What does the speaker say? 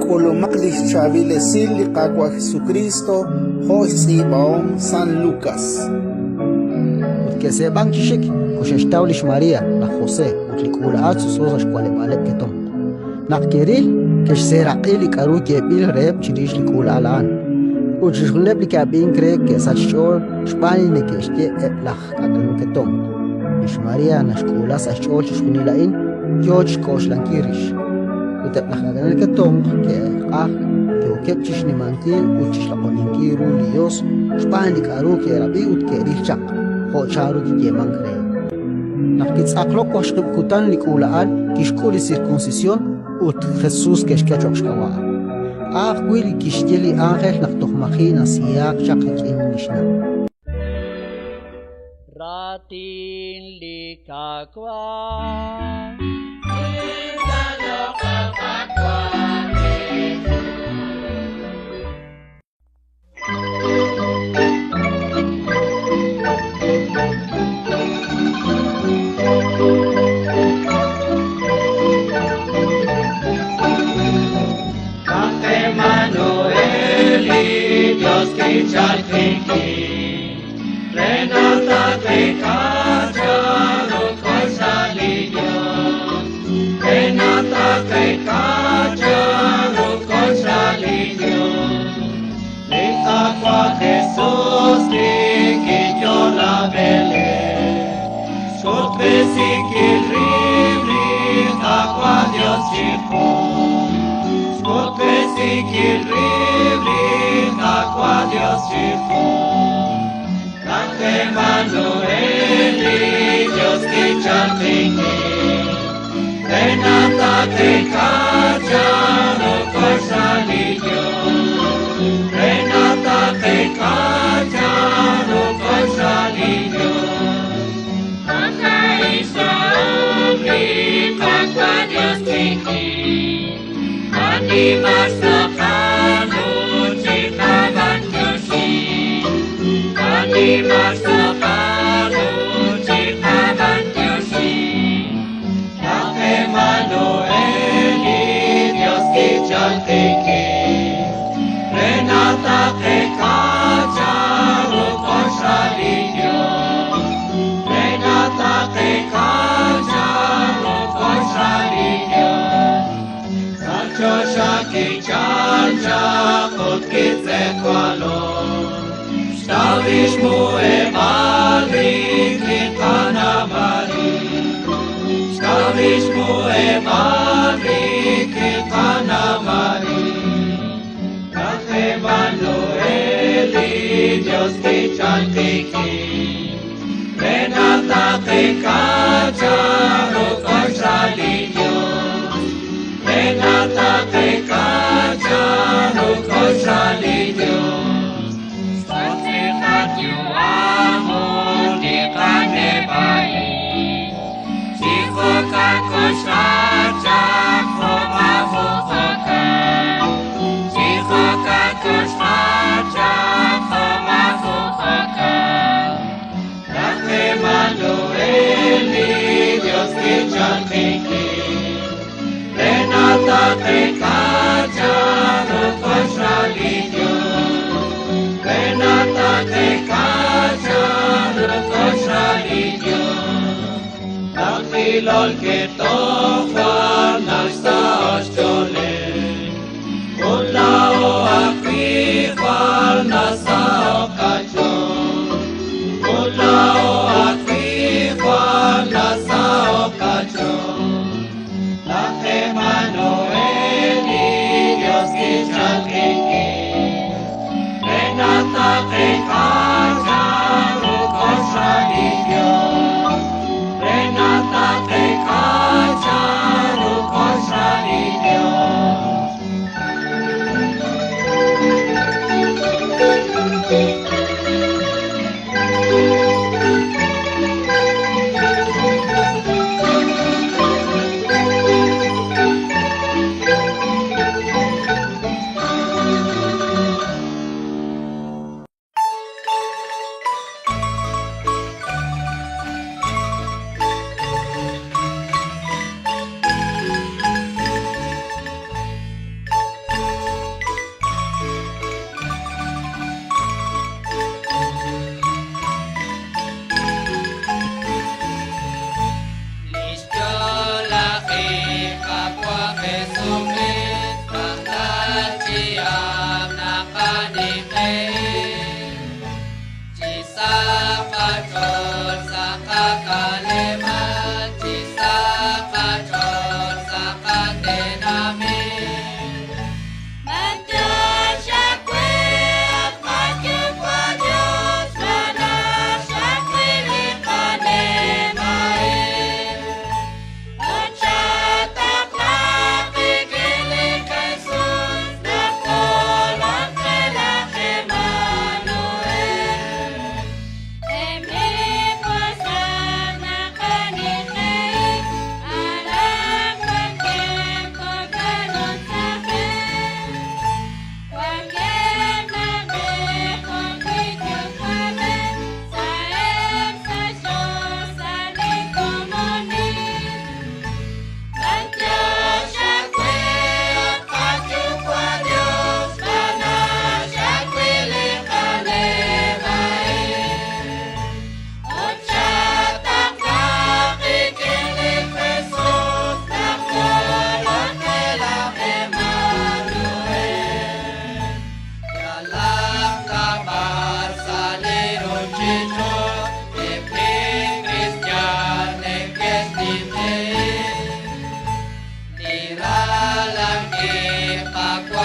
Colomaclis Chavilesil Liqaqua Jesucristo, José Baom San Lucas. Que se ban chishik, kushestaulish María, la José, utlikula atsus osas cuale balet ketom. Nakkeril, que se raqili karu que bil rep chirish likula alan. Uchishuleb likabin cree que sachol, spani ne que este eplach kakanu ketom. Ish María nashkula sachol chishunilain, George Koshlankirish. Uteplach kakanu ketom, que que ukepchish ni mankil, uchishlakoninkiru lios, spani karu que rabi utkeril chak. Hocharu di yeman cree. Nakitzaklok washkib kutan likulaan kishkuli circuncisión ut Jesús keshkachokshkawa. Wili kishteli ángel naktohmachina siyak chakikin nishna. Ratin likakwa. Dios que chaltiki, Renata te cacharo consalillo, Renata te cacharo consalillo, le aqua Jesús que yo la vele, sotve si que ribri aqua Dios chico, sotve si que ribri aqua Dios chico, cante Manueli, Dios que chaltiki, Renata te cacharo consalillo, Renata te cacharo consalillo, Aka Isauri, aqua Dios chico, Animas tocando chicaban yoshi, Animas tocando chicaban yoshi, Ave Manueli, Dios que chaltiki, Renata que cacharo consalillo, Renata que cacharo consalillo, Sancho shaki chalcha kot kitzekwalon, Stavish mu emali kitana mari, Stavish mu emali kitana mari, Cante Manueli, Dios que chaltiki, Renata que cacharo consalillo, Renata te cacharo consalillo, Santicat you amo di cane bai, Chico kakoshacha koma hokoka, Chico kakoshacha koma hokoka, Cante Manueli, Dios que chaltiki, Renata te cacharo consalillo, Renata te cacharo consalillo, Akilol que tofa nasta oshole, Ulao akifal nasta okacho, Ulao akifal nasta okacho, Manueli, Dios que chaltiki, Renata te cacharo consalillo, Renata te cacharo langit pakwa